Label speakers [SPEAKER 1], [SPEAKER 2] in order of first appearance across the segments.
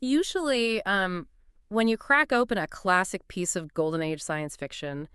[SPEAKER 1] Usually, when you crack open a classic piece of Golden Age science fiction,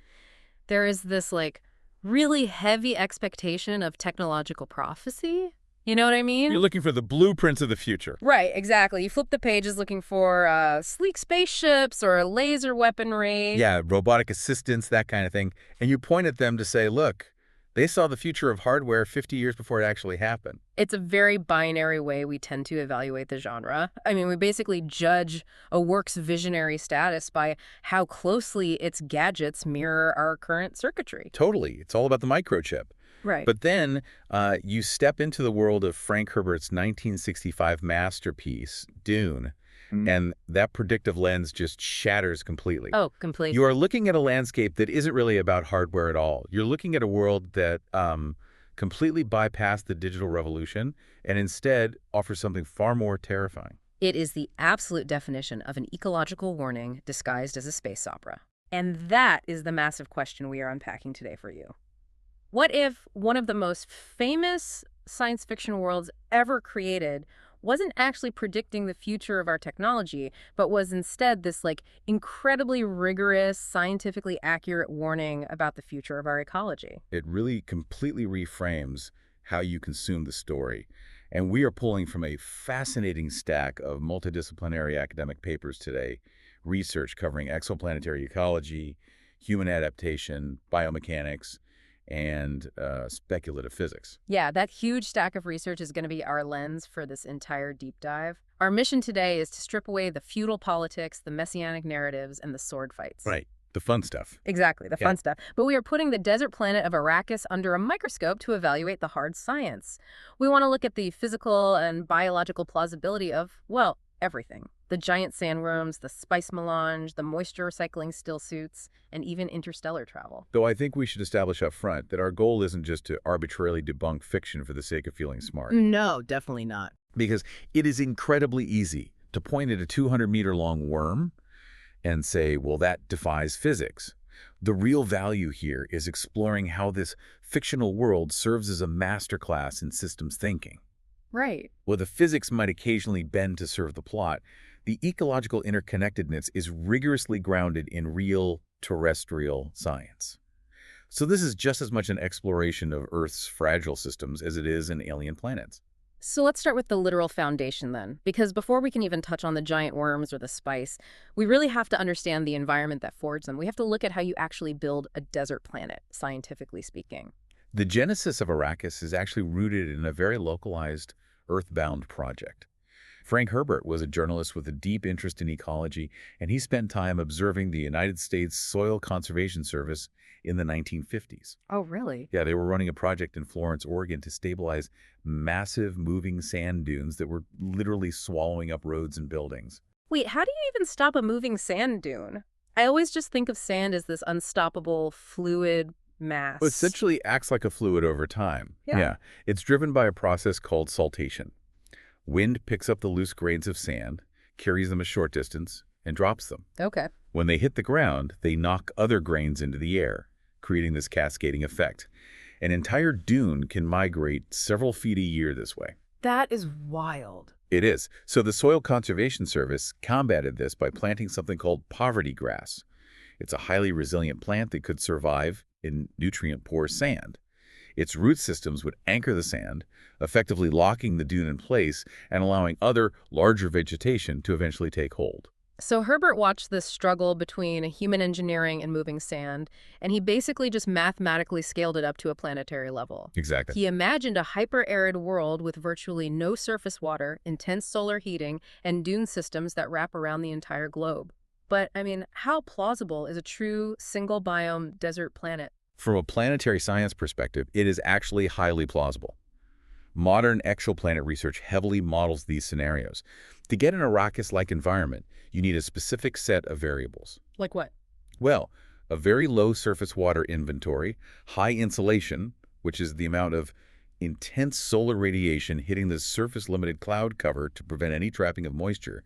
[SPEAKER 1] there is this like really heavy expectation of technological prophecy. You know what I
[SPEAKER 2] You're
[SPEAKER 1] mean?
[SPEAKER 2] looking for the blueprints of the future.
[SPEAKER 1] Right, exactly. You flip the pages looking for sleek spaceships or laser weaponry.
[SPEAKER 2] Yeah, robotic assistants, that kind of thing. And you point at them to say, look, they saw the future of hardware 50 years before it actually happened.
[SPEAKER 1] It's a very binary way we tend to evaluate the genre. I mean, we basically judge a work's visionary status by how closely its gadgets mirror our current circuitry.
[SPEAKER 2] Totally. It's all about the microchip.
[SPEAKER 1] Right.
[SPEAKER 2] But then you step into the world of Frank Herbert's 1965 masterpiece, Dune, and that predictive lens just shatters completely.
[SPEAKER 1] Oh,
[SPEAKER 2] You
[SPEAKER 1] completely.
[SPEAKER 2] are looking at a landscape that isn't really about hardware at all. You're looking at a world that completely bypassed the digital revolution and instead offers something far more terrifying.
[SPEAKER 1] It is the absolute definition of an ecological warning disguised as a space opera. And that is the massive question we are unpacking today for you. What if one of the most famous science fiction worlds ever created wasn't actually predicting the future of our technology, but was instead this like incredibly rigorous, scientifically accurate warning about the future of our ecology?
[SPEAKER 2] It really completely reframes how you consume the story. And we are pulling from a fascinating stack of multidisciplinary academic papers today, research covering exoplanetary ecology, human adaptation, biomechanics, and speculative physics.
[SPEAKER 1] Yeah, that huge stack of research is going to be our lens for this entire deep dive. Our mission today is to strip away the feudal politics, the messianic narratives, and the sword fights.
[SPEAKER 2] Right. The fun stuff.
[SPEAKER 1] Exactly, the
[SPEAKER 2] Yeah.
[SPEAKER 1] fun stuff. But we are putting the desert planet of Arrakis under a microscope to evaluate the hard science. We want to look at the physical and biological plausibility of, well, everything. The giant sandworms, the spice melange, the moisture recycling still suits, and even interstellar travel.
[SPEAKER 2] Though I think we should establish up front that our goal isn't just to arbitrarily debunk fiction for the sake of feeling smart.
[SPEAKER 1] No, definitely not.
[SPEAKER 2] Because it is incredibly easy to point at a 200-meter-long worm and say, well, that defies physics. The real value here is exploring how this fictional world serves as a masterclass in systems thinking.
[SPEAKER 1] Right.
[SPEAKER 2] While the physics might occasionally bend to serve the plot, the ecological interconnectedness is rigorously grounded in real terrestrial science. So this is just as much an exploration of Earth's fragile systems as it is in alien planets.
[SPEAKER 1] So let's start with the literal foundation then, because before we can even touch on the giant worms or the spice, we really have to understand the environment that forged them. We have to look at how you actually build a desert planet, scientifically speaking.
[SPEAKER 2] The genesis of Arrakis is actually rooted in a very localized, earthbound project. Frank Herbert was a journalist with a deep interest in ecology, and he spent time observing the United States Soil Conservation Service in the 1950s.
[SPEAKER 1] Oh, really?
[SPEAKER 2] Yeah, they were running a project in Florence, Oregon to stabilize massive moving sand dunes that were literally swallowing up roads and buildings.
[SPEAKER 1] Wait, how do you even stop a moving sand dune? I always just think of sand as this unstoppable fluid mass.
[SPEAKER 2] Well, it essentially acts like a fluid over time.
[SPEAKER 1] Yeah.
[SPEAKER 2] It's driven by a process called saltation. Wind picks up the loose grains of sand, carries them a short distance, and drops them.
[SPEAKER 1] Okay.
[SPEAKER 2] When they hit the ground, they knock other grains into the air, creating this cascading effect. An entire dune can migrate several feet a year this way.
[SPEAKER 1] That is wild.
[SPEAKER 2] It is. So the Soil Conservation Service combated this by planting something called poverty grass. It's a highly resilient plant that could survive in nutrient-poor sand. Its root systems would anchor the sand, effectively locking the dune in place and allowing other, larger vegetation to eventually take hold.
[SPEAKER 1] So Herbert watched this struggle between human engineering and moving sand, and he basically just mathematically scaled it up to a planetary level.
[SPEAKER 2] Exactly.
[SPEAKER 1] He imagined a hyper-arid world with virtually no surface water, intense solar heating, and dune systems that wrap around the entire globe. But, I mean, how plausible is a true single-biome desert planet?
[SPEAKER 2] From a planetary science perspective, it is actually highly plausible. Modern exoplanet research heavily models these scenarios. To get an Arrakis-like environment, you need a specific set of variables.
[SPEAKER 1] Like what?
[SPEAKER 2] Well, a very low surface water inventory, high insolation, which is the amount of intense solar radiation hitting the surface-limited cloud cover to prevent any trapping of moisture,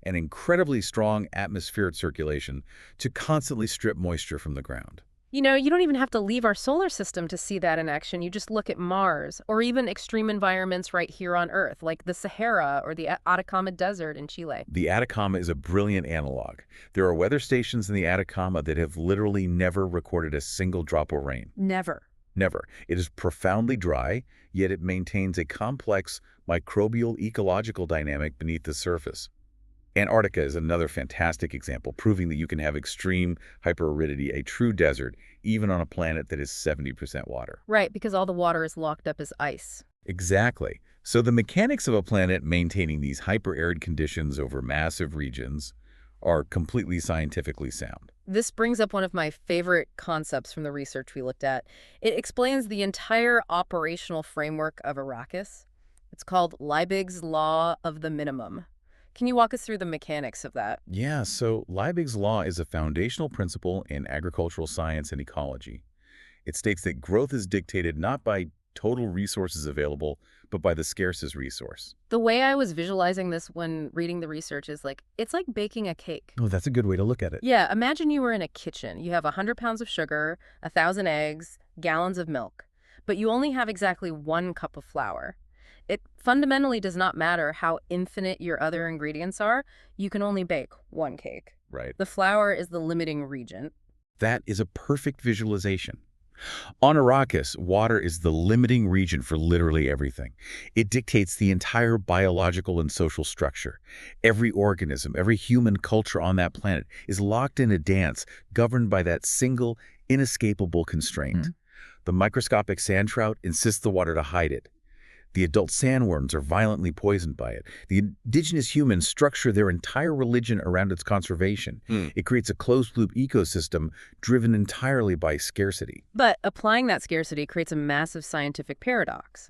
[SPEAKER 2] and incredibly strong atmospheric circulation to constantly strip moisture from the ground.
[SPEAKER 1] You don't even have to leave our solar system to see that in action. You just look at Mars, or even extreme environments right here on Earth, like the Sahara or the Atacama Desert in Chile.
[SPEAKER 2] The Atacama is a brilliant analog. There are weather stations in the Atacama that have literally never recorded a single drop of rain.
[SPEAKER 1] Never.
[SPEAKER 2] Never. It is profoundly dry, yet it maintains a complex microbial ecological dynamic beneath the surface. Antarctica is another fantastic example, proving that you can have extreme hyperaridity, a true desert, even on a planet that is 70% water.
[SPEAKER 1] Right, because all the water is locked up as ice.
[SPEAKER 2] Exactly. So the mechanics of a planet maintaining these hyperarid conditions over massive regions are completely scientifically sound.
[SPEAKER 1] This brings up one of my favorite concepts from the research we looked at. It explains the entire operational framework of Arrakis. It's called Liebig's Law of the Minimum. Can you walk us through the mechanics of that?
[SPEAKER 2] Yeah, so Liebig's law is a foundational principle in agricultural science and ecology. It states that growth is dictated not by total resources available, but by the scarcest resource.
[SPEAKER 1] The way I was visualizing this when reading the research is it's like baking a cake.
[SPEAKER 2] Oh, that's a good way to look at it.
[SPEAKER 1] Yeah, imagine you were in a kitchen. You have 100 pounds of sugar, 1,000 eggs, gallons of milk, but you only have exactly 1 cup of flour. It fundamentally does not matter how infinite your other ingredients are. You can only bake one cake.
[SPEAKER 2] Right.
[SPEAKER 1] The flour is the limiting region.
[SPEAKER 2] That is a perfect visualization. On Arrakis, water is the limiting region for literally everything. It dictates the entire biological and social structure. Every organism, every human culture on that planet is locked in a dance governed by that single, inescapable constraint. The microscopic sand trout insists the water to hide it. The adult sandworms are violently poisoned by it. The indigenous humans structure their entire religion around its conservation. It creates a closed-loop ecosystem driven entirely by scarcity.
[SPEAKER 1] But applying that scarcity creates a massive scientific paradox.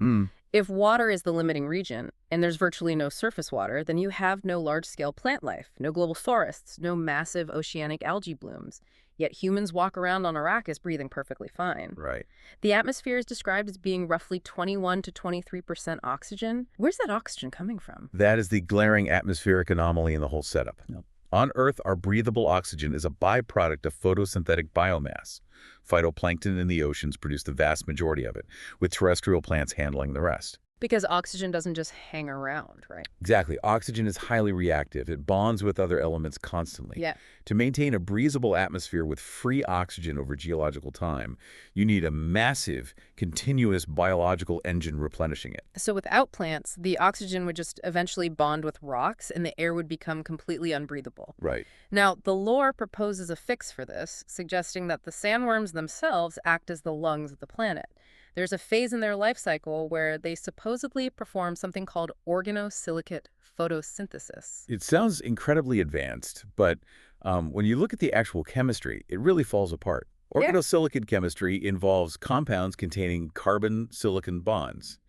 [SPEAKER 1] If water is the limiting region, and there's virtually no surface water, then you have no large-scale plant life, no global forests, no massive oceanic algae blooms. Yet humans walk around on Arrakis breathing perfectly fine.
[SPEAKER 2] Right.
[SPEAKER 1] The atmosphere is described as being roughly 21 to 23% oxygen. Where's that oxygen coming from?
[SPEAKER 2] That is the glaring atmospheric anomaly in the whole setup.
[SPEAKER 3] Yep.
[SPEAKER 2] On Earth, our breathable oxygen is a byproduct of photosynthetic biomass. Phytoplankton in the oceans produce the vast majority of it, with terrestrial plants handling the rest.
[SPEAKER 1] Because oxygen doesn't just hang around, right?
[SPEAKER 2] Exactly. Oxygen is highly reactive. It bonds with other elements constantly.
[SPEAKER 1] Yeah.
[SPEAKER 2] To maintain a breathable atmosphere with free oxygen over geological time, you need a massive, continuous biological engine replenishing it.
[SPEAKER 1] So without plants, the oxygen would just eventually bond with rocks and the air would become completely unbreathable.
[SPEAKER 2] Right.
[SPEAKER 1] Now, the lore proposes a fix for this, suggesting that the sandworms themselves act as the lungs of the planet. There's a phase in their life cycle where they supposedly perform something called organosilicate photosynthesis.
[SPEAKER 2] It sounds incredibly advanced, but when you look at the actual chemistry, it really falls apart.
[SPEAKER 1] Yeah.
[SPEAKER 2] Organosilicate chemistry involves compounds containing carbon-silicon bonds.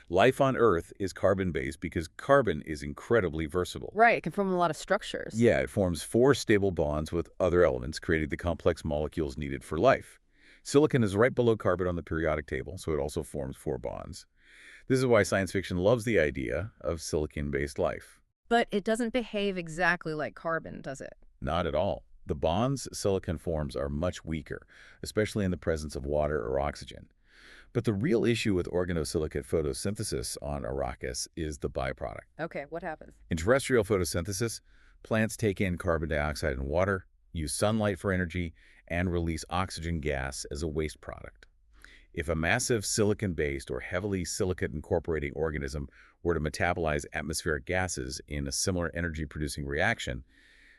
[SPEAKER 2] Life on Earth is carbon-based because carbon is incredibly versatile.
[SPEAKER 1] Right, it can form a lot of structures.
[SPEAKER 2] Yeah, it forms 4 stable bonds with other elements, creating the complex molecules needed for life. Silicon is right below carbon on the periodic table, so it also forms 4 bonds. This is why science fiction loves the idea of silicon-based life.
[SPEAKER 1] But it doesn't behave exactly like carbon, does it?
[SPEAKER 2] Not at all. The bonds silicon forms are much weaker, especially in the presence of water or oxygen. But the real issue with organosilicate photosynthesis on Arrakis is the byproduct.
[SPEAKER 1] Okay, what happens?
[SPEAKER 2] In terrestrial photosynthesis, plants take in carbon dioxide and water, use sunlight for energy, and release oxygen gas as a waste product. If a massive silicon-based or heavily silicate-incorporating organism were to metabolize atmospheric gases in a similar energy-producing reaction,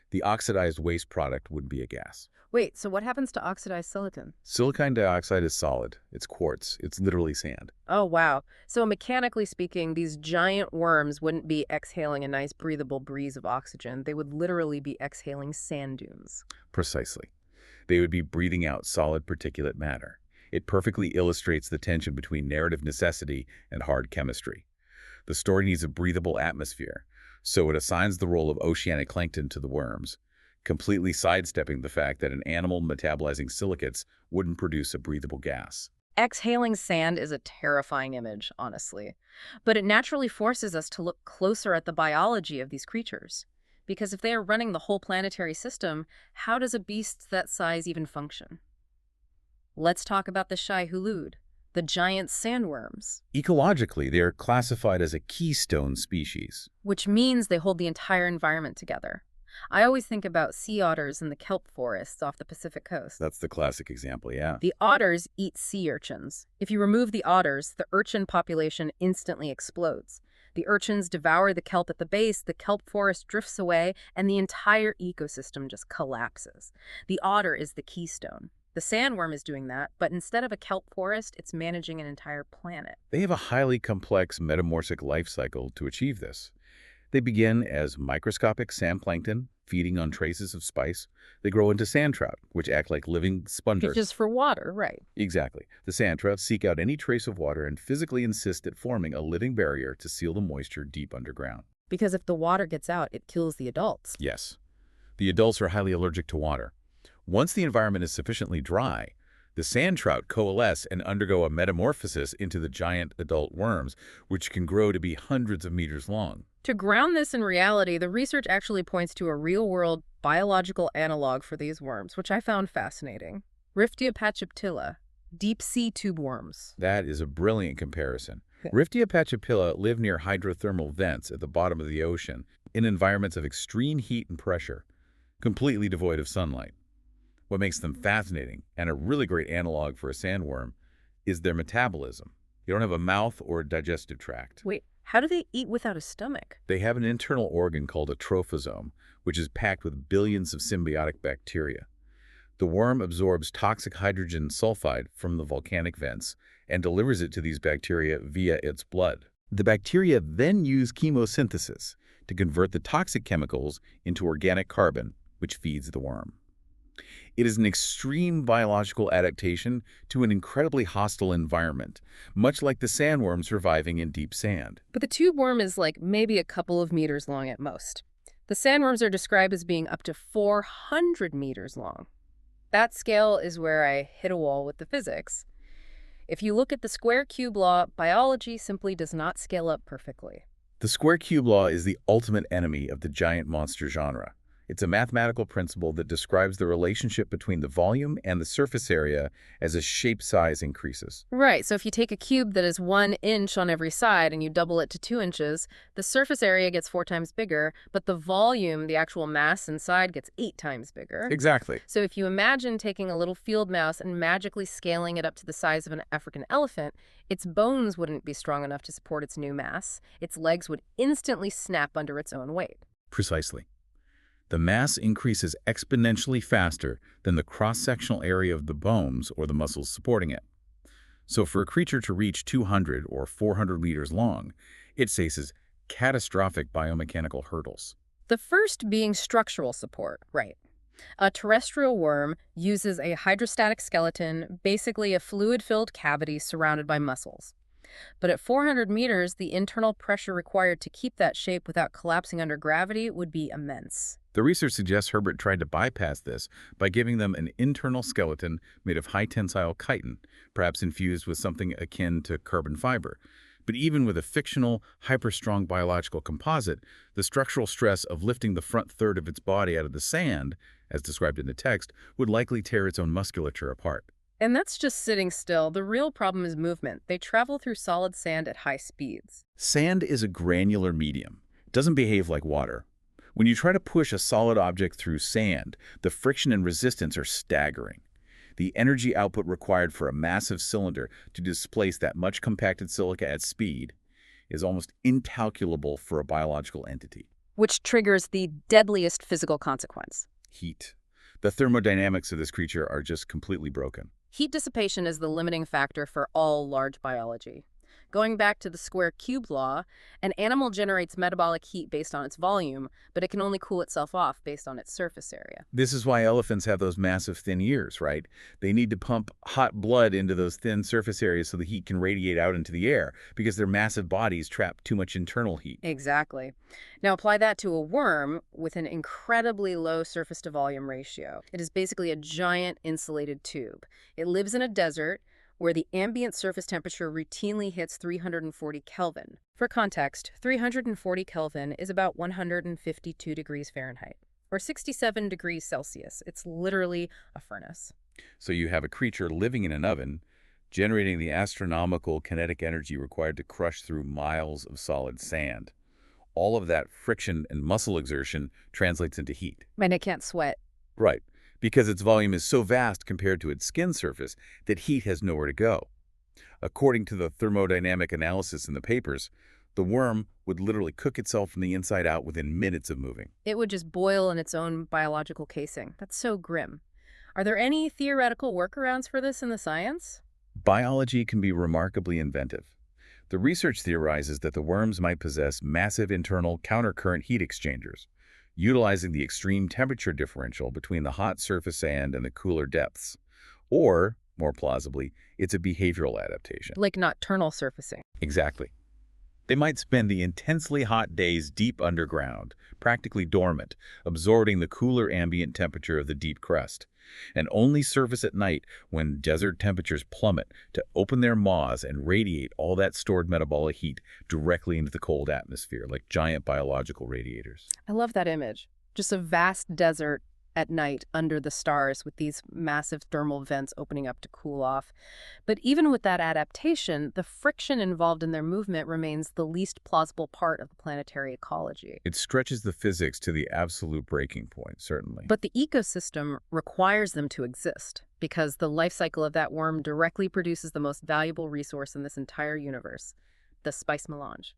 [SPEAKER 2] the oxidized waste product would be a gas.
[SPEAKER 1] Wait, so what happens to oxidized silicon?
[SPEAKER 2] Silicon dioxide is solid. It's quartz. It's literally sand.
[SPEAKER 1] Oh, wow. So mechanically speaking, these giant worms wouldn't be exhaling a nice breathable breeze of oxygen. They would literally be exhaling sand dunes.
[SPEAKER 2] Precisely. They would be breathing out solid particulate matter. It perfectly illustrates the tension between narrative necessity and hard chemistry. The story needs a breathable atmosphere, so it assigns the role of oceanic plankton to the worms, completely sidestepping the fact that an animal metabolizing silicates wouldn't produce a breathable gas.
[SPEAKER 1] Exhaling sand is a terrifying image, honestly. But it naturally forces us to look closer at the biology of these creatures. Because if they are running the whole planetary system, how does a beast that size even function? Let's talk about the Shai-Hulud, the giant sandworms,
[SPEAKER 2] Ecologically, they are classified as a keystone species.
[SPEAKER 1] which means they hold the entire environment together. I always think about sea otters in the kelp forests off the Pacific coast.
[SPEAKER 2] That's the classic example, yeah.
[SPEAKER 1] The otters eat sea urchins. If you remove the otters, the urchin population instantly explodes. The urchins devour the kelp at the base, the kelp forest drifts away, and the entire ecosystem just collapses. The otter is the keystone. The sandworm is doing that, but instead of a kelp forest, it's managing an entire planet.
[SPEAKER 2] They have a highly complex metamorphic life cycle to achieve this. They begin as microscopic sand plankton, feeding on traces of spice. They grow into sand trout, which act like living sponges.
[SPEAKER 1] Just for water, right.
[SPEAKER 2] Exactly. The sand trout seek out any trace of water and physically insist at forming a living barrier to seal the moisture deep underground.
[SPEAKER 1] Because if the water gets out, it kills the adults.
[SPEAKER 2] Yes. The adults are highly allergic to water. Once the environment is sufficiently dry, the sand trout coalesce and undergo a metamorphosis into the giant adult worms, which can grow to be hundreds of meters long.
[SPEAKER 1] To ground this in reality, the research actually points to a real-world biological analog for these worms, which I found fascinating. Riftia pachyptilla, deep-sea tube worms.
[SPEAKER 2] That is a brilliant comparison.
[SPEAKER 1] Yeah.
[SPEAKER 2] Riftia pachyptilla live near hydrothermal vents at the bottom of the ocean in environments of extreme heat and pressure, completely devoid of sunlight. What makes them fascinating, and a really great analog for a sandworm, is their metabolism. They don't have a mouth or a digestive tract.
[SPEAKER 1] Wait, how do they eat without a stomach?
[SPEAKER 2] They have an internal organ called a trophosome, which is packed with billions of symbiotic bacteria. The worm absorbs toxic hydrogen sulfide from the volcanic vents and delivers it to these bacteria via its blood. The bacteria then use chemosynthesis to convert the toxic chemicals into organic carbon, which feeds the worm. It is an extreme biological adaptation to an incredibly hostile environment, much like the sandworm surviving in deep sand.
[SPEAKER 1] But the tube worm is like maybe a couple of meters long at most. The sandworms are described as being up to 400 meters long. That scale is where I hit a wall with the physics. If you look at the square cube law, biology simply does not scale up perfectly.
[SPEAKER 2] The square cube law is the ultimate enemy of the giant monster genre. It's a mathematical principle that describes the relationship between the volume and the surface area as a shape size increases.
[SPEAKER 1] Right, so if you take a cube that is 1 inch on every side and you double it to 2 inches, the surface area gets 4 times bigger, but the volume, the actual mass inside, gets 8 times bigger.
[SPEAKER 2] Exactly.
[SPEAKER 1] So if you imagine taking a little field mouse and magically scaling it up to the size of an African elephant, its bones wouldn't be strong enough to support its new mass. Its legs would instantly snap under its own weight.
[SPEAKER 2] Precisely. The mass increases exponentially faster than the cross-sectional area of the bones or the muscles supporting it. So for a creature to reach 200 or 400 meters long, it faces catastrophic biomechanical hurdles.
[SPEAKER 1] The first being structural support, right. A terrestrial worm uses a hydrostatic skeleton, basically a fluid-filled cavity surrounded by muscles. But at 400 meters, the internal pressure required to keep that shape without collapsing under gravity would be immense.
[SPEAKER 2] The research suggests Herbert tried to bypass this by giving them an internal skeleton made of high-tensile chitin, perhaps infused with something akin to carbon fiber. But even with a fictional, hyper-strong biological composite, the structural stress of lifting the front third of its body out of the sand, as described in the text, would likely tear its own musculature apart.
[SPEAKER 1] And that's just sitting still. The real problem is movement. They travel through solid sand at high speeds.
[SPEAKER 2] Sand is a granular medium. It doesn't behave like water. When you try to push a solid object through sand, the friction and resistance are staggering. The energy output required for a massive cylinder to displace that much compacted silica at speed is almost incalculable for a biological entity.
[SPEAKER 1] Which triggers the deadliest physical consequence.
[SPEAKER 2] Heat. The thermodynamics of this creature are just completely broken.
[SPEAKER 1] Heat dissipation is the limiting factor for all large biology. Going back to the square cube law, an animal generates metabolic heat based on its volume, but it can only cool itself off based on its surface area.
[SPEAKER 2] This is why elephants have those massive thin ears, right? They need to pump hot blood into those thin surface areas so the heat can radiate out into the air, because their massive bodies trap too much internal heat.
[SPEAKER 1] Exactly. Now apply that to a worm with an incredibly low surface-to-volume ratio. It is basically a giant insulated tube. It lives in a desert, where the ambient surface temperature routinely hits 340 Kelvin. For context, 340 Kelvin is about 152 degrees Fahrenheit, or 67 degrees Celsius. It's literally a furnace.
[SPEAKER 2] So you have a creature living in an oven, generating the astronomical kinetic energy required to crush through miles of solid sand. All of that friction and muscle exertion translates into heat.
[SPEAKER 1] And it can't sweat.
[SPEAKER 2] Right, because its volume is so vast compared to its skin surface that heat has nowhere to go. According to the thermodynamic analysis in the papers, the worm would literally cook itself from the inside out within minutes of moving.
[SPEAKER 1] It would just boil in its own biological casing. That's so grim. Are there any theoretical workarounds for this in the science?
[SPEAKER 2] Biology can be remarkably inventive. The research theorizes that the worms might possess massive internal countercurrent heat exchangers, utilizing the extreme temperature differential between the hot surface sand and the cooler depths. Or, more plausibly, it's a behavioral adaptation.
[SPEAKER 1] Like nocturnal surfacing.
[SPEAKER 2] Exactly. They might spend the intensely hot days deep underground, practically dormant, absorbing the cooler ambient temperature of the deep crust, and only surface at night when desert temperatures plummet to open their maws and radiate all that stored metabolic heat directly into the cold atmosphere like giant biological radiators.
[SPEAKER 1] I love that image. Just a vast desert at night under the stars with these massive thermal vents opening up to cool off. But even with that adaptation, the friction involved in their movement remains the least plausible part of the planetary ecology.
[SPEAKER 2] It stretches the physics to the absolute breaking point, certainly.
[SPEAKER 1] But the ecosystem requires them to exist because the life cycle of that worm directly produces the most valuable resource in this entire universe, the spice melange.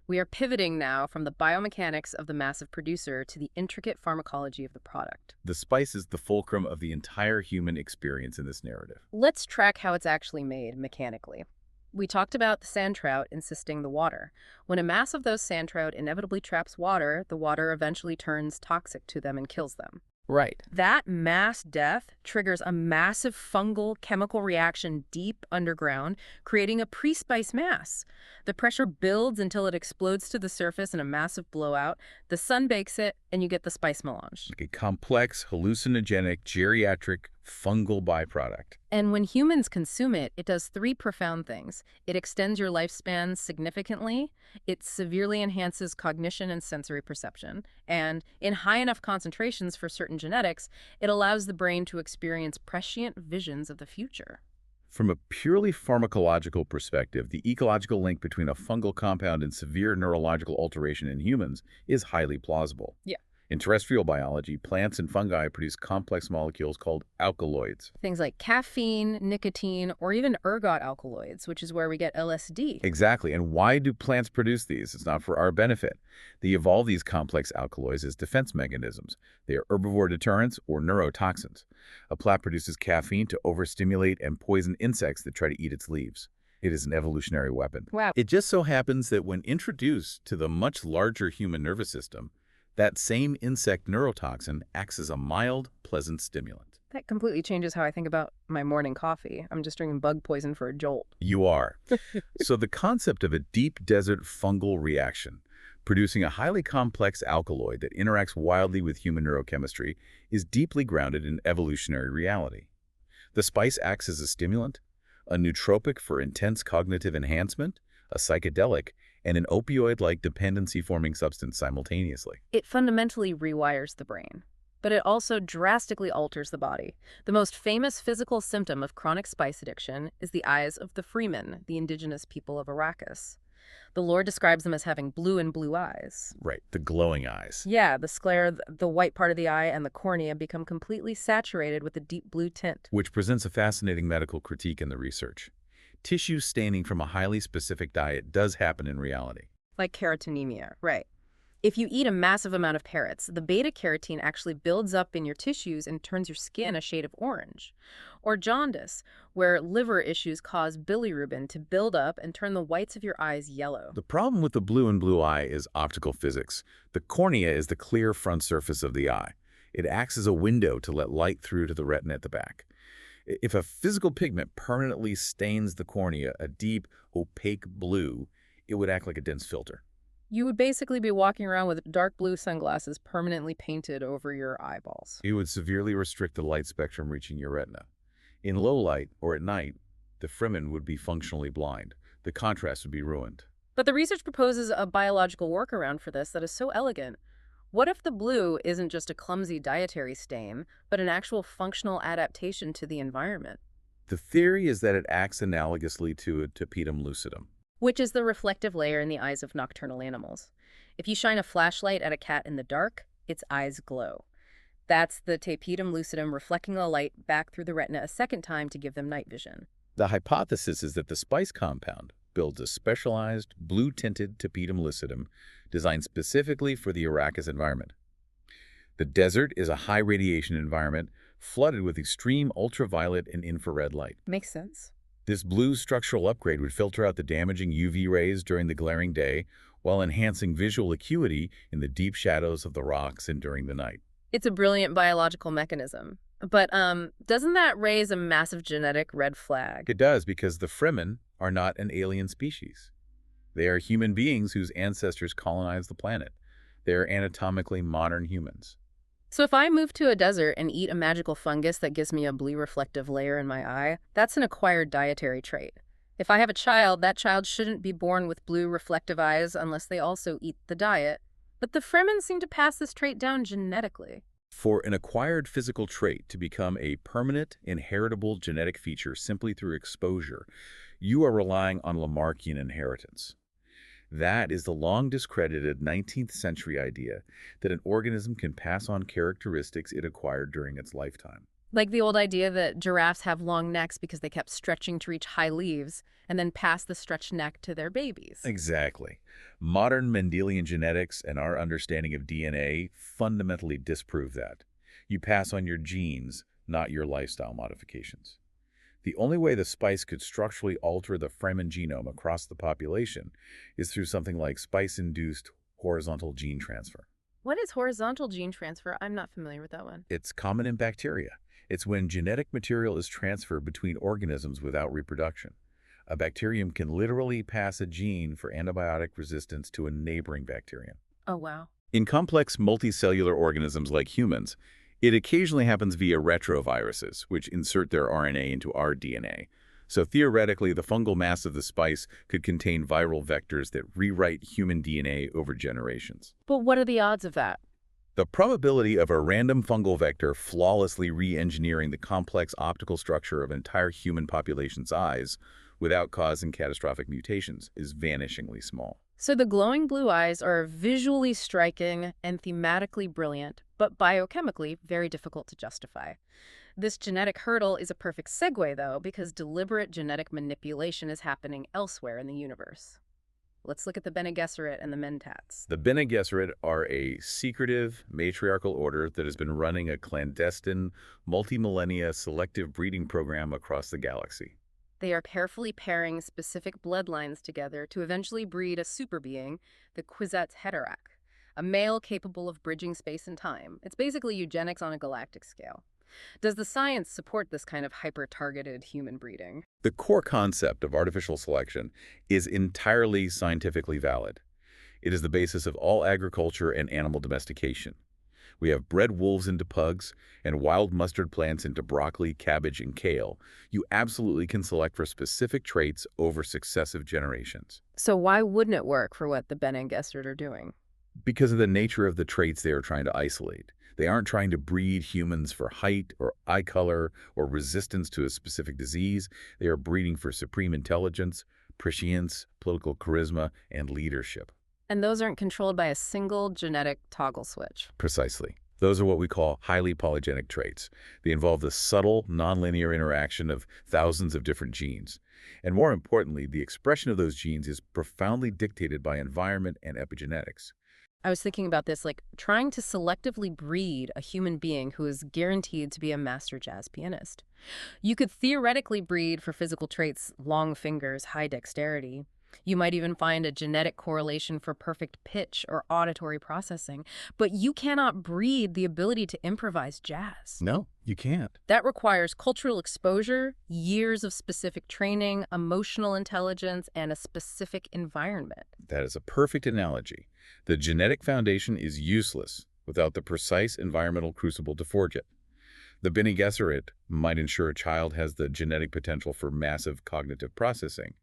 [SPEAKER 1] We are pivoting now from the biomechanics of the massive producer to the intricate pharmacology of the product.
[SPEAKER 2] The spice is the fulcrum of the entire human experience in this narrative.
[SPEAKER 1] Let's track how it's actually made mechanically. We talked about the sand trout encysting the water. When a mass of those sand trout inevitably traps water, the water eventually turns toxic to them and kills them.
[SPEAKER 2] Right.
[SPEAKER 1] That mass death triggers a massive fungal chemical reaction deep underground, creating a pre-spice mass. The pressure builds until it explodes to the surface in a massive blowout. The sun bakes it, and you get the spice melange.
[SPEAKER 2] Like a complex, hallucinogenic, geriatric, fungal byproduct.
[SPEAKER 1] And when humans consume it, it does three profound things. It extends your lifespan significantly, it severely enhances cognition and sensory perception, and in high enough concentrations for certain genetics, it allows the brain to experience prescient visions of the future.
[SPEAKER 2] From a purely pharmacological perspective, the ecological link between a fungal compound and severe neurological alteration in humans is highly plausible.
[SPEAKER 1] Yeah.
[SPEAKER 2] In terrestrial biology, plants and fungi produce complex molecules called alkaloids.
[SPEAKER 1] Things like caffeine, nicotine, or even ergot alkaloids, which is where we get LSD.
[SPEAKER 2] Exactly. And why do plants produce these? It's not for our benefit. They evolve these complex alkaloids as defense mechanisms. They are herbivore deterrents or neurotoxins. A plant produces caffeine to overstimulate and poison insects that try to eat its leaves. It is an evolutionary weapon.
[SPEAKER 1] Wow.
[SPEAKER 2] It just so happens that when introduced to the much larger human nervous system, that same insect neurotoxin acts as a mild, pleasant stimulant.
[SPEAKER 1] That completely changes how I think about my morning coffee. I'm just drinking bug poison for a jolt.
[SPEAKER 2] You are. So the concept of a deep desert fungal reaction, producing a highly complex alkaloid that interacts wildly with human neurochemistry, is deeply grounded in evolutionary reality. The spice acts as a stimulant, a nootropic for intense cognitive enhancement, a psychedelic, and an opioid-like dependency-forming substance simultaneously.
[SPEAKER 1] It fundamentally rewires the brain, but it also drastically alters the body. The most famous physical symptom of chronic spice addiction is the eyes of the Freemen, the indigenous people of Arrakis. The lore describes them as having blue and blue eyes.
[SPEAKER 2] Right, the glowing eyes.
[SPEAKER 1] Yeah, the sclera, the white part of the eye, and the cornea become completely saturated with a deep blue tint.
[SPEAKER 2] Which presents a fascinating medical critique in the research. Tissue staining from a highly specific diet does happen in reality.
[SPEAKER 1] Like carotenemia, right. If you eat a massive amount of carrots, the beta-carotene actually builds up in your tissues and turns your skin a shade of orange. Or jaundice, where liver issues cause bilirubin to build up and turn the whites of your eyes yellow.
[SPEAKER 2] The problem with the blue and blue eye is optical physics. The cornea is the clear front surface of the eye. It acts as a window to let light through to the retina at the back. If a physical pigment permanently stains the cornea a deep, opaque blue, it would act like a dense filter.
[SPEAKER 1] You would basically be walking around with dark blue sunglasses permanently painted over your eyeballs.
[SPEAKER 2] It would severely restrict the light spectrum reaching your retina. In low light or at night, the Fremen would be functionally blind. The contrast would be ruined.
[SPEAKER 1] But the research proposes a biological workaround for this that is so elegant. What if the blue isn't just a clumsy dietary stain, but an actual functional adaptation to the environment?
[SPEAKER 2] The theory is that it acts analogously to a tapetum lucidum.
[SPEAKER 1] Which is the reflective layer in the eyes of nocturnal animals. If you shine a flashlight at a cat in the dark, its eyes glow. That's the tapetum lucidum reflecting the light back through the retina a second time to give them night vision.
[SPEAKER 2] The hypothesis is that the spice compound builds a specialized blue-tinted tapetum lucidum designed specifically for the Arrakis environment. The desert is a high-radiation environment flooded with extreme ultraviolet and infrared light.
[SPEAKER 1] Makes sense.
[SPEAKER 2] This blue structural upgrade would filter out the damaging UV rays during the glaring day while enhancing visual acuity in the deep shadows of the rocks and during the night.
[SPEAKER 1] It's a brilliant biological mechanism. But doesn't that raise a massive genetic red flag?
[SPEAKER 2] It does because the Fremen are not an alien species. They are human beings whose ancestors colonized the planet. They are anatomically modern humans.
[SPEAKER 1] So if I move to a desert and eat a magical fungus that gives me a blue reflective layer in my eye, that's an acquired dietary trait. If I have a child, that child shouldn't be born with blue reflective eyes unless they also eat the diet. But the Fremen seem to pass this trait down genetically.
[SPEAKER 2] For an acquired physical trait to become a permanent, inheritable genetic feature simply through exposure, you are relying on Lamarckian inheritance. That is the long discredited 19th century idea that an organism can pass on characteristics it acquired during its lifetime.
[SPEAKER 1] Like the old idea that giraffes have long necks because they kept stretching to reach high leaves and then pass the stretched neck to their babies.
[SPEAKER 2] Exactly. Modern Mendelian genetics and our understanding of DNA fundamentally disprove that. You pass on your genes, not your lifestyle modifications. The only way the spice could structurally alter the Fremen genome across the population is through something like spice-induced horizontal gene transfer.
[SPEAKER 1] What is horizontal gene transfer? I'm not familiar with that one.
[SPEAKER 2] It's common in bacteria. It's when genetic material is transferred between organisms without reproduction. A bacterium can literally pass a gene for antibiotic resistance to a neighboring bacterium.
[SPEAKER 1] Oh, wow.
[SPEAKER 2] In complex multicellular organisms like humans, it occasionally happens via retroviruses, which insert their RNA into our DNA. So theoretically, the fungal mass of the spice could contain viral vectors that rewrite human DNA over generations.
[SPEAKER 1] But what are the odds of that?
[SPEAKER 2] The probability of a random fungal vector flawlessly re-engineering the complex optical structure of an entire human population's eyes without causing catastrophic mutations is vanishingly small.
[SPEAKER 1] So the glowing blue eyes are visually striking and thematically brilliant, but biochemically very difficult to justify. This genetic hurdle is a perfect segue, though, because deliberate genetic manipulation is happening elsewhere in the universe. Let's look at the Bene Gesserit and the Mentats.
[SPEAKER 2] The Bene Gesserit are a secretive, matriarchal order that has been running a clandestine, multi-millennia selective breeding program across the galaxy.
[SPEAKER 1] They are carefully pairing specific bloodlines together to eventually breed a superbeing, the Kwisatz Haderach, a male capable of bridging space and time. It's basically eugenics on a galactic scale. Does the science support this kind of hyper-targeted human breeding?
[SPEAKER 2] The core concept of artificial selection is entirely scientifically valid. It is the basis of all agriculture and animal domestication. We have bred wolves into pugs and wild mustard plants into broccoli, cabbage, and kale. You absolutely can select for specific traits over successive generations.
[SPEAKER 1] So why wouldn't it work for what the Bene Gesserit are doing?
[SPEAKER 2] Because of the nature of the traits they are trying to isolate. They aren't trying to breed humans for height or eye color or resistance to a specific disease. They are breeding for supreme intelligence, prescience, political charisma, and leadership.
[SPEAKER 1] And those aren't controlled by a single genetic toggle switch.
[SPEAKER 2] Precisely. Those are what we call highly polygenic traits. They involve the subtle, nonlinear interaction of thousands of different genes. And more importantly, the expression of those genes is profoundly dictated by environment and epigenetics.
[SPEAKER 1] I was thinking about this, like trying to selectively breed a human being who is guaranteed to be a master jazz pianist. You could theoretically breed for physical traits, long fingers, high dexterity. You might even find a genetic correlation for perfect pitch or auditory processing, but you cannot breed the ability to improvise jazz.
[SPEAKER 2] No, you can't.
[SPEAKER 1] That requires cultural exposure, years of specific training, emotional intelligence, and a specific environment.
[SPEAKER 2] That is a perfect analogy. The genetic foundation is useless without the precise environmental crucible to forge it. The Bene Gesserit might ensure a child has the genetic potential for massive cognitive processing,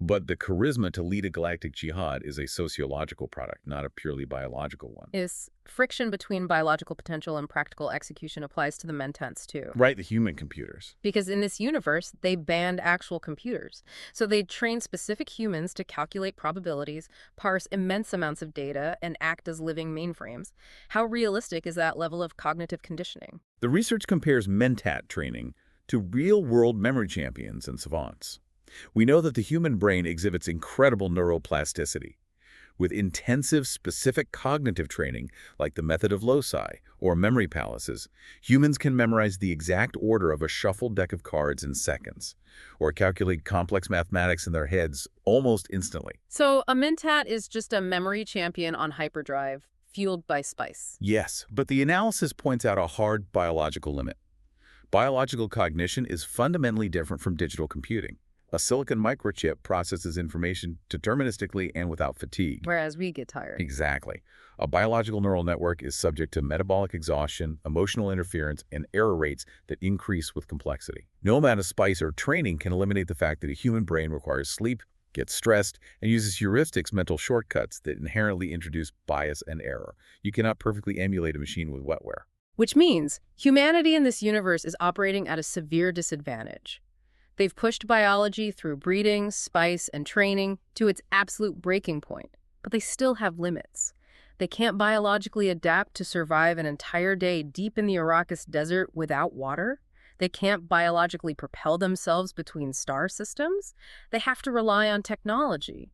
[SPEAKER 2] But the charisma to lead a galactic jihad is a sociological product, not a purely biological one.
[SPEAKER 1] Is friction between biological potential and practical execution applies to the Mentents too.
[SPEAKER 2] Right, the human computers.
[SPEAKER 1] Because in this universe, they banned actual computers. So they train specific humans to calculate probabilities, parse immense amounts of data, and act as living mainframes. How realistic is that level of cognitive conditioning?
[SPEAKER 2] The research compares mentat training to real-world memory champions and savants. We know that the human brain exhibits incredible neuroplasticity. With intensive, specific cognitive training, like the method of loci or memory palaces, humans can memorize the exact order of a shuffled deck of cards in seconds, or calculate complex mathematics in their heads almost instantly.
[SPEAKER 1] So a Mentat is just a memory champion on hyperdrive, fueled by spice.
[SPEAKER 2] Yes, but the analysis points out a hard biological limit. Biological cognition is fundamentally different from digital computing. A silicon microchip processes information deterministically and without fatigue.
[SPEAKER 1] Whereas we get tired.
[SPEAKER 2] Exactly. A biological neural network is subject to metabolic exhaustion, emotional interference, and error rates that increase with complexity. No amount of spice or training can eliminate the fact that a human brain requires sleep, gets stressed, and uses heuristics, mental shortcuts that inherently introduce bias and error. You cannot perfectly emulate a machine with wetware.
[SPEAKER 1] Which means humanity in this universe is operating at a severe disadvantage. They've pushed biology through breeding, spice, and training to its absolute breaking point, but they still have limits. They can't biologically adapt to survive an entire day deep in the Arrakis desert without water. They can't biologically propel themselves between star systems. They have to rely on technology.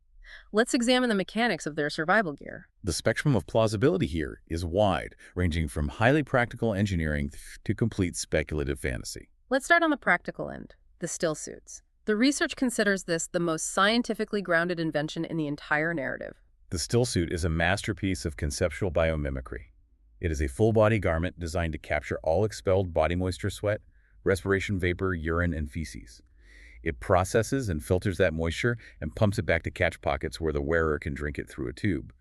[SPEAKER 1] Let's examine the mechanics of their survival gear.
[SPEAKER 2] The spectrum of plausibility here is wide, ranging from highly practical engineering to complete speculative fantasy.
[SPEAKER 1] Let's start on the practical end. The still suits. The research considers this the most scientifically grounded invention in the entire narrative.
[SPEAKER 2] The still suit is a masterpiece of conceptual biomimicry. It is a full-body garment designed to capture all expelled body moisture, sweat, respiration vapor, urine, and feces. It processes and filters that moisture and pumps it back to catch pockets where the wearer can drink it through a tube.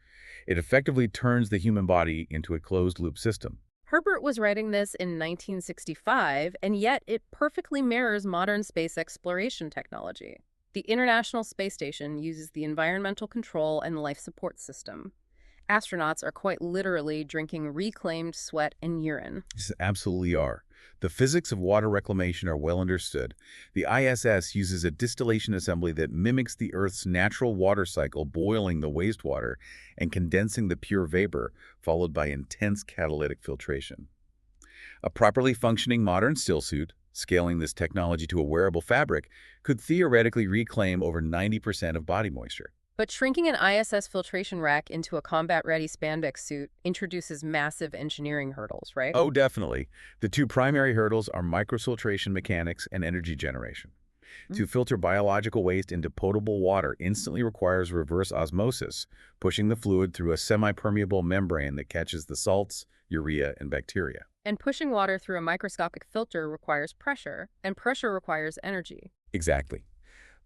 [SPEAKER 2] It effectively turns the human body into a closed-loop system.
[SPEAKER 1] Herbert was writing this in 1965, and yet it perfectly mirrors modern space exploration technology. The International Space Station uses the Environmental Control and Life Support System. Astronauts are quite literally drinking reclaimed sweat and urine.
[SPEAKER 2] Yes, absolutely are. The physics of water reclamation are well understood. The ISS uses a distillation assembly that mimics the Earth's natural water cycle, boiling the wastewater and condensing the pure vapor, followed by intense catalytic filtration. A properly functioning modern stillsuit, scaling this technology to a wearable fabric, could theoretically reclaim over 90% of body moisture.
[SPEAKER 1] But shrinking an ISS filtration rack into a combat-ready spandex suit introduces massive engineering hurdles, right?
[SPEAKER 2] Oh, definitely. The two primary hurdles are microfiltration mechanics and energy generation. To filter biological waste into potable water instantly requires reverse osmosis, pushing the fluid through a semi-permeable membrane that catches the salts, urea, and bacteria.
[SPEAKER 1] And pushing water through a microscopic filter requires pressure, and pressure requires energy.
[SPEAKER 2] Exactly.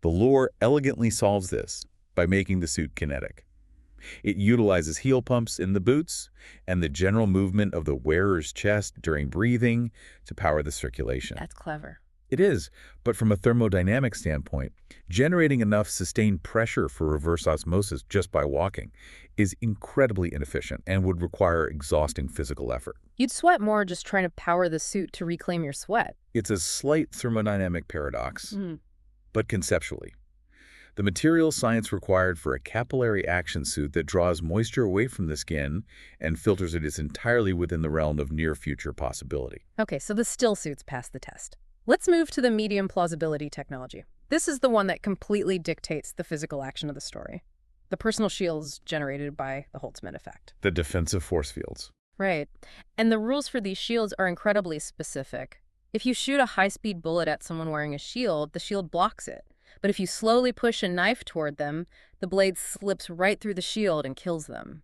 [SPEAKER 2] The lure elegantly solves this by making the suit kinetic. It utilizes heel pumps in the boots and the general movement of the wearer's chest during breathing to power the circulation.
[SPEAKER 1] That's clever.
[SPEAKER 2] It is, but from a thermodynamic standpoint, generating enough sustained pressure for reverse osmosis just by walking is incredibly inefficient and would require exhausting physical effort.
[SPEAKER 1] You'd sweat more just trying to power the suit to reclaim your sweat.
[SPEAKER 2] It's a slight thermodynamic paradox, but conceptually. The material science required for a capillary action suit that draws moisture away from the skin and filters it is entirely within the realm of near-future possibility.
[SPEAKER 1] Okay, so the still suits pass the test. Let's move to the medium plausibility technology. This is the one that completely dictates the physical action of the story. The personal shields generated by the Holtzman effect.
[SPEAKER 2] The defensive force fields.
[SPEAKER 1] Right. And the rules for these shields are incredibly specific. If you shoot a high-speed bullet at someone wearing a shield, the shield blocks it. But if you slowly push a knife toward them, the blade slips right through the shield and kills them.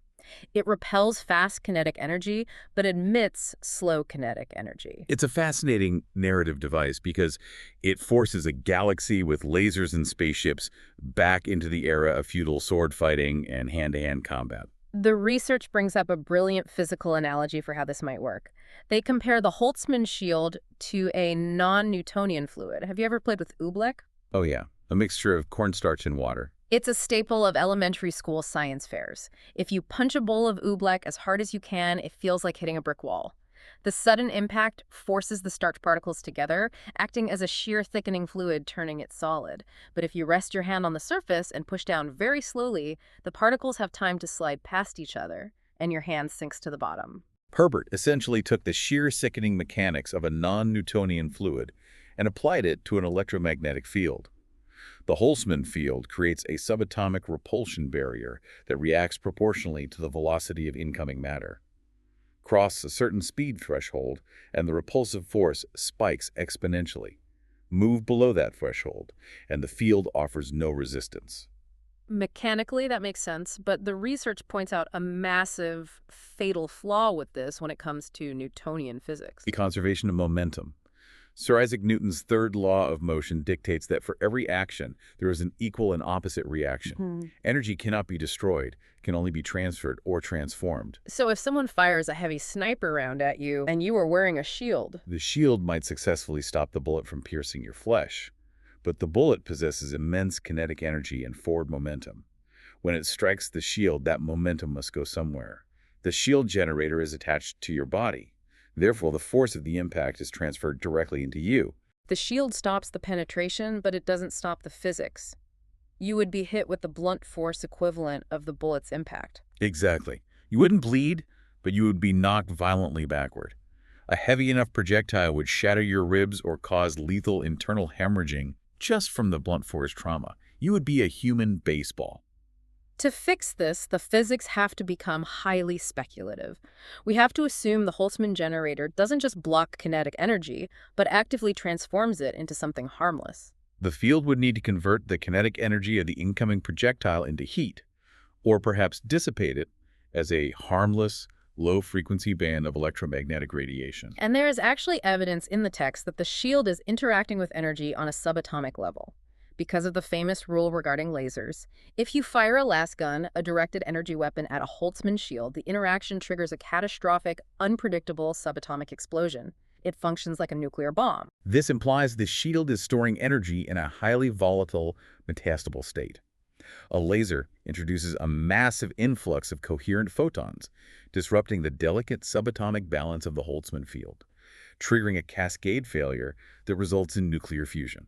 [SPEAKER 1] It repels fast kinetic energy, but emits slow kinetic energy.
[SPEAKER 2] It's a fascinating narrative device because it forces a galaxy with lasers and spaceships back into the era of feudal sword fighting and hand-to-hand combat.
[SPEAKER 1] The research brings up a brilliant physical analogy for how this might work. They compare the Holtzman shield to a non-Newtonian fluid. Have you ever played with oobleck?
[SPEAKER 2] Oh yeah, a mixture of cornstarch and water.
[SPEAKER 1] It's a staple of elementary school science fairs. If you punch a bowl of oobleck as hard as you can, it feels like hitting a brick wall. The sudden impact forces the starch particles together, acting as a shear thickening fluid, turning it solid. But if you rest your hand on the surface and push down very slowly, the particles have time to slide past each other, and your hand sinks to the bottom.
[SPEAKER 2] Herbert essentially took the shear thickening mechanics of a non-Newtonian fluid and applied it to an electromagnetic field. The Holtzman field creates a subatomic repulsion barrier that reacts proportionally to the velocity of incoming matter. Cross a certain speed threshold, and the repulsive force spikes exponentially. Move below that threshold, and the field offers no resistance.
[SPEAKER 1] Mechanically, that makes sense, but the research points out a massive, fatal flaw with this when it comes to Newtonian physics.
[SPEAKER 2] The conservation of momentum. Sir Isaac Newton's third law of motion dictates that for every action, there is an equal and opposite reaction. Energy cannot be destroyed, can only be transferred or transformed.
[SPEAKER 1] So if someone fires a heavy sniper round at you and you are wearing a shield,
[SPEAKER 2] The shield might successfully stop the bullet from piercing your flesh, but the bullet possesses immense kinetic energy and forward momentum. When it strikes the shield, that momentum must go somewhere. The shield generator is attached to your body. Therefore, the force of the impact is transferred directly into you.
[SPEAKER 1] the shield stops the penetration, but it doesn't stop the physics. You would be hit with the blunt force equivalent of the bullet's impact.
[SPEAKER 2] Exactly. You wouldn't bleed, but you would be knocked violently backward. A heavy enough projectile would shatter your ribs or cause lethal internal hemorrhaging just from the blunt force trauma. You would be a human baseball.
[SPEAKER 1] To fix this, the physics have to become highly speculative. We have to assume the Holtzman generator doesn't just block kinetic energy, but actively transforms it into something harmless.
[SPEAKER 2] The field would need to convert the kinetic energy of the incoming projectile into heat, or perhaps dissipate it as a harmless, low-frequency band of electromagnetic radiation.
[SPEAKER 1] And there is actually evidence in the text that the shield is interacting with energy on a subatomic level. Because of the famous rule regarding lasers, if you fire a las gun, a directed energy weapon, at a Holtzman shield, the interaction triggers a catastrophic, unpredictable subatomic explosion. It functions like a nuclear bomb.
[SPEAKER 2] This implies the shield is storing energy in a highly volatile, metastable state. A laser introduces a massive influx of coherent photons, disrupting the delicate subatomic balance of the Holtzman field, triggering a cascade failure that results in nuclear fusion.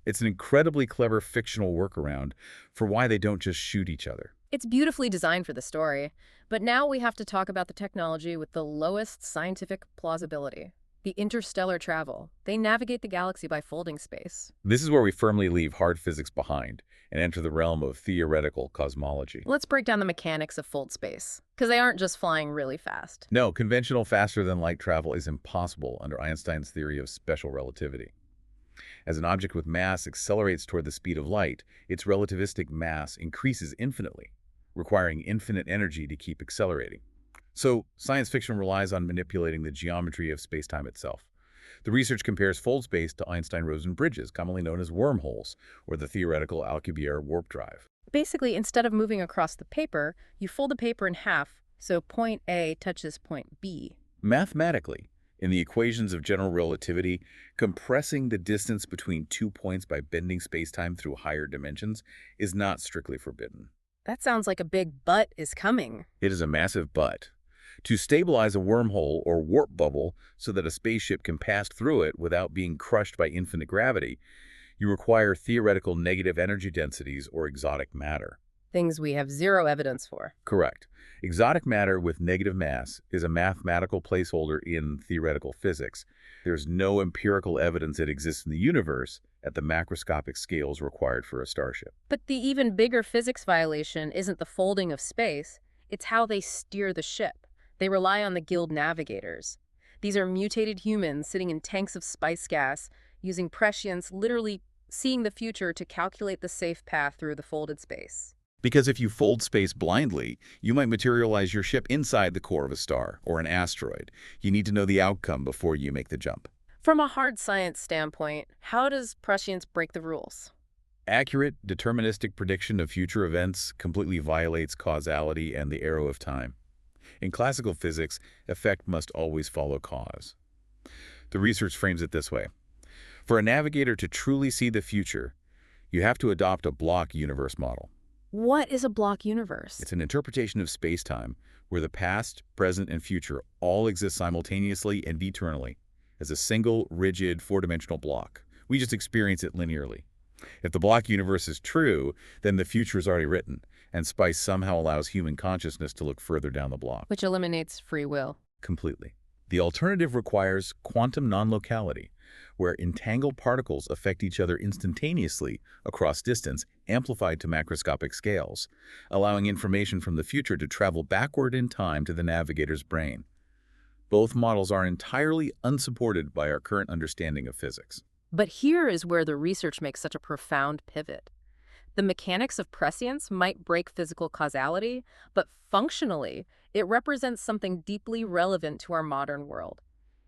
[SPEAKER 2] It's an incredibly clever fictional workaround for why they don't just shoot each other.
[SPEAKER 1] It's beautifully designed for the story, but now we have to talk about the technology with the lowest scientific plausibility. The interstellar travel. They navigate the galaxy by folding space.
[SPEAKER 2] This is where we firmly leave hard physics behind and enter the realm of theoretical cosmology.
[SPEAKER 1] Let's break down the mechanics of fold space, because they aren't just flying really fast.
[SPEAKER 2] No, conventional faster-than-light travel is impossible under Einstein's theory of special relativity. As an object with mass accelerates toward the speed of light, its relativistic mass increases infinitely, requiring infinite energy to keep accelerating. So, science fiction relies on manipulating the geometry of space-time itself. The research compares fold space to Einstein-Rosen bridges, commonly known as wormholes, or the theoretical Alcubierre warp drive.
[SPEAKER 1] Basically, instead of moving across the paper, you fold the paper in half, so point A touches point B.
[SPEAKER 2] Mathematically, in the equations of general relativity, compressing the distance between 2 points by bending space-time through higher dimensions is not strictly forbidden.
[SPEAKER 1] That sounds like a big but is coming.
[SPEAKER 2] It is a massive but. To stabilize a wormhole or warp bubble so that a spaceship can pass through it without being crushed by infinite gravity, you require theoretical negative energy densities or exotic matter.
[SPEAKER 1] Things we have zero evidence for.
[SPEAKER 2] Correct. Exotic matter with negative mass is a mathematical placeholder in theoretical physics. There's no empirical evidence it exists in the universe at the macroscopic scales required for a starship.
[SPEAKER 1] But the even bigger physics violation isn't the folding of space, it's how they steer the ship. They rely on the guild navigators. These are mutated humans sitting in tanks of spice gas, using prescience, literally seeing the future to calculate the safe path through the folded space.
[SPEAKER 2] Because if you fold space blindly, you might materialize your ship inside the core of a star or an asteroid. You need to know the outcome before you make the jump.
[SPEAKER 1] From a hard science standpoint, how does prescience break the rules?
[SPEAKER 2] Accurate, deterministic prediction of future events completely violates causality and the arrow of time. In classical physics, effect must always follow cause. The research frames it this way. For a navigator to truly see the future, You have to adopt a block universe model.
[SPEAKER 1] What is a block universe?
[SPEAKER 2] It's an interpretation of space-time where the past, present, and future all exist simultaneously and eternally as a single, rigid, four-dimensional block. We just experience it linearly. If the block universe is true, then the future is already written, and space somehow allows human consciousness to look further down the block.
[SPEAKER 1] Which eliminates free will.
[SPEAKER 2] Completely. The alternative requires quantum non-locality, where entangled particles affect each other instantaneously across distance, amplified to macroscopic scales, allowing information from the future to travel backward in time to the navigator's brain. Both models are entirely unsupported by our current understanding of physics.
[SPEAKER 1] But here is where the research makes such a profound pivot. The mechanics of prescience might break physical causality, but functionally, it represents something deeply relevant to our modern world.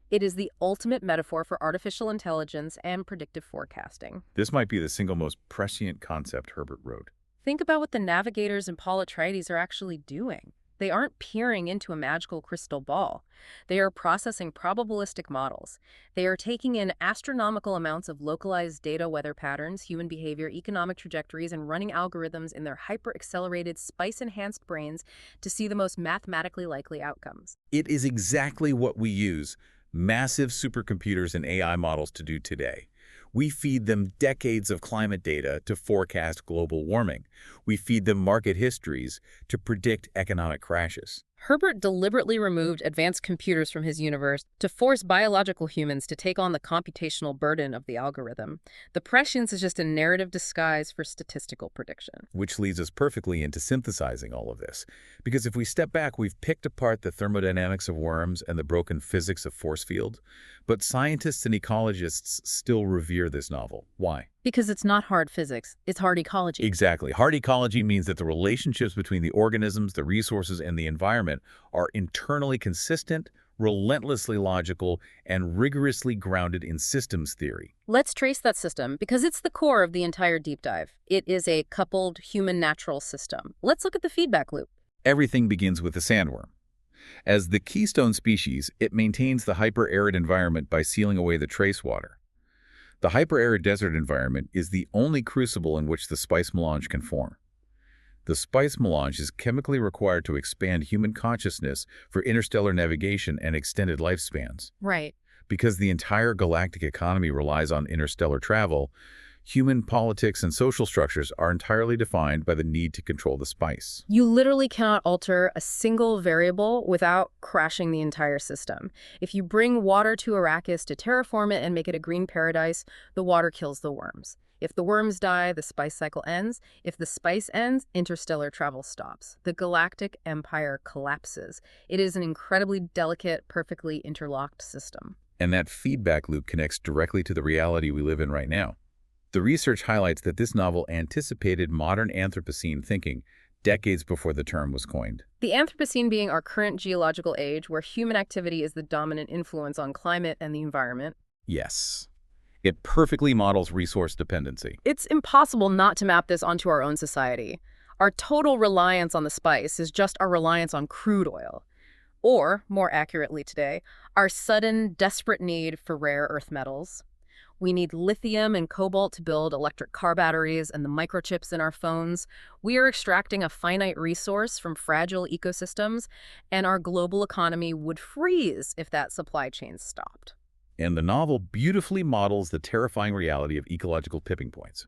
[SPEAKER 1] It is the ultimate metaphor for artificial intelligence and predictive forecasting.
[SPEAKER 2] This might be the single most prescient concept Herbert wrote.
[SPEAKER 1] Think about what the navigators in Paul Atreides are actually doing. They aren't peering into a magical crystal ball. They are processing probabilistic models. They are taking in astronomical amounts of localized data, weather patterns, human behavior, economic trajectories, and running algorithms in their hyper-accelerated, spice-enhanced brains to see the most mathematically likely outcomes.
[SPEAKER 2] It is exactly what we use massive supercomputers and AI models to do today. We feed them decades of climate data to forecast global warming. We feed them market histories to predict economic crashes.
[SPEAKER 1] Herbert deliberately removed advanced computers from his universe to force biological humans to take on the computational burden of the algorithm. The prescience is just a narrative disguise for statistical prediction.
[SPEAKER 2] Which leads us perfectly into synthesizing all of this. Because if we step back, we've picked apart the thermodynamics of worms and the broken physics of force field. But scientists and ecologists still revere this novel. Why?
[SPEAKER 1] Because it's not hard physics, it's hard ecology.
[SPEAKER 2] Exactly. Hard ecology means that the relationships between the organisms, the resources, and the environment are internally consistent, relentlessly logical, and rigorously grounded in systems theory.
[SPEAKER 1] Let's trace that system because it's the core of the entire deep dive. It is a coupled human-natural system. Let's look at the feedback loop.
[SPEAKER 2] Everything begins with the sandworm. As the keystone species, it maintains the hyper-arid environment by sealing away the trace water. The hyper-arid desert environment is the only crucible in which the spice melange can form. The spice melange is chemically required to expand human consciousness for interstellar navigation and extended lifespans.
[SPEAKER 1] Right.
[SPEAKER 2] Because the entire galactic economy relies on interstellar travel, human politics and social structures are entirely defined by the need to control the spice.
[SPEAKER 1] You literally cannot alter a single variable without crashing the entire system. If you bring water to Arrakis to terraform it and make it a green paradise, the water kills the worms. If the worms die, the spice cycle ends. If the spice ends, interstellar travel stops. The galactic empire collapses. It is an incredibly delicate, perfectly interlocked system.
[SPEAKER 2] And that feedback loop connects directly to the reality we live in right now. The research highlights that this novel anticipated modern Anthropocene thinking decades before the term was coined.
[SPEAKER 1] The Anthropocene being our current geological age, where human activity is the dominant influence on climate and the environment.
[SPEAKER 2] Yes. It perfectly models resource dependency.
[SPEAKER 1] It's impossible not to map this onto our own society. Our total reliance on the spice is just our reliance on crude oil. Or, more accurately today, our sudden, desperate need for rare earth metals. We need lithium and cobalt to build electric car batteries and the microchips in our phones. We are extracting a finite resource from fragile ecosystems, and our global economy would freeze if that supply chain stopped.
[SPEAKER 2] And the novel beautifully models the terrifying reality of ecological tipping points.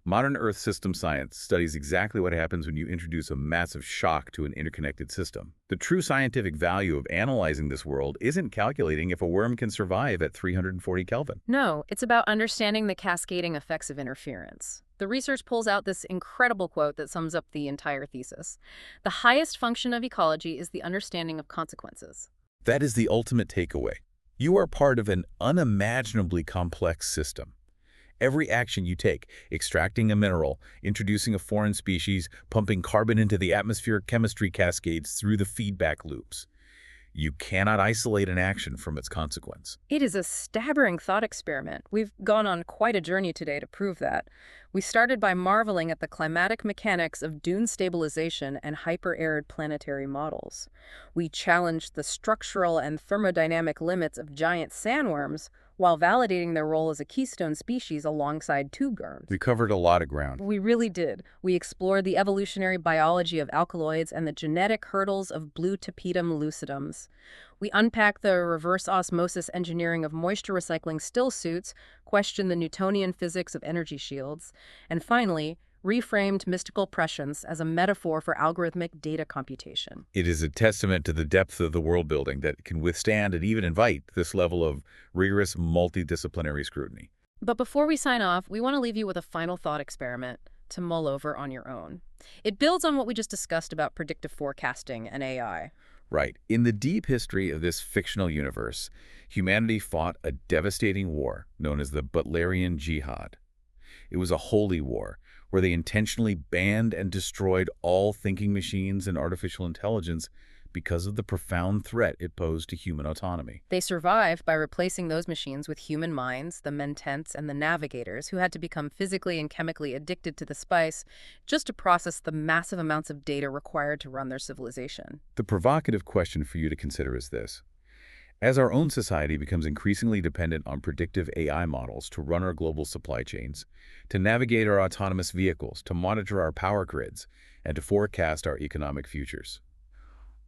[SPEAKER 2] Modern Earth system science studies exactly what happens when you introduce a massive shock to an interconnected system. The true scientific value of analyzing this world isn't calculating if a worm can survive at 340 Kelvin.
[SPEAKER 1] No, it's about understanding the cascading effects of interference. The research pulls out this incredible quote that sums up the entire thesis. The highest function of ecology is the understanding of consequences.
[SPEAKER 2] That is the ultimate takeaway. You are part of an unimaginably complex system. Every action you take, extracting a mineral, introducing a foreign species, pumping carbon into the atmosphere, chemistry cascades through the feedback loops. You cannot isolate an action from its consequence.
[SPEAKER 1] It is a staggering thought experiment. We've gone on quite a journey today to prove that. We started by marveling at the climatic mechanics of dune stabilization and hyper-arid planetary models. We challenged the structural and thermodynamic limits of giant sandworms, while validating their role as a keystone species alongside tube worms.
[SPEAKER 2] We covered a lot of ground.
[SPEAKER 1] We really did. We explored the evolutionary biology of alkaloids and the genetic hurdles of blue tapetum lucidums. We unpacked the reverse osmosis engineering of moisture recycling still suits, questioned the Newtonian physics of energy shields, and finally, reframed mystical prescience as a metaphor for algorithmic data computation.
[SPEAKER 2] It is a testament to the depth of the world building that can withstand and even invite this level of rigorous multidisciplinary scrutiny.
[SPEAKER 1] But before we sign off, we want to leave you with a final thought experiment to mull over on your own. It builds on what we just discussed about predictive forecasting and AI.
[SPEAKER 2] Right. In the deep history of this fictional universe, humanity fought a devastating war known as the Butlerian Jihad. It was a holy war where they intentionally banned and destroyed all thinking machines and artificial intelligence because of the profound threat it posed to human autonomy.
[SPEAKER 1] They survived by replacing those machines with human minds, the mentents, and the navigators, who had to become physically and chemically addicted to the spice just to process the massive amounts of data required to run their civilization.
[SPEAKER 2] The provocative question for you to consider is this. As our own society becomes increasingly dependent on predictive AI models to run our global supply chains, to navigate our autonomous vehicles, to monitor our power grids, and to forecast our economic futures,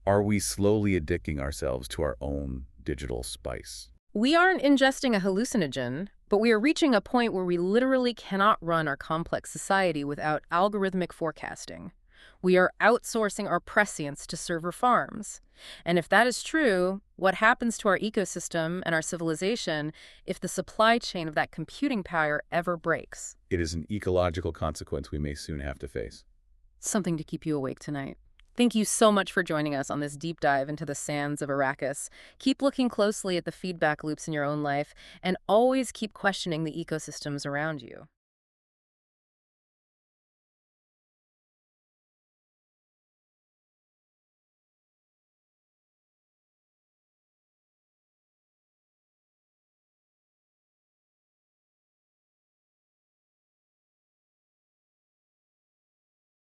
[SPEAKER 2] are we slowly addicting ourselves to our own digital spice?
[SPEAKER 1] We aren't ingesting a hallucinogen, but we are reaching a point where we literally cannot run our complex society without algorithmic forecasting. We are outsourcing our prescience to server farms. And if that is true, what happens to our ecosystem and our civilization if the supply chain of that computing power ever breaks?
[SPEAKER 2] It is an ecological consequence we may soon have to face.
[SPEAKER 1] Something to keep you awake tonight. Thank you so much for joining us on this deep dive into the sands of Arrakis. Keep looking closely at the feedback loops in your own life, and always keep questioning the ecosystems around you.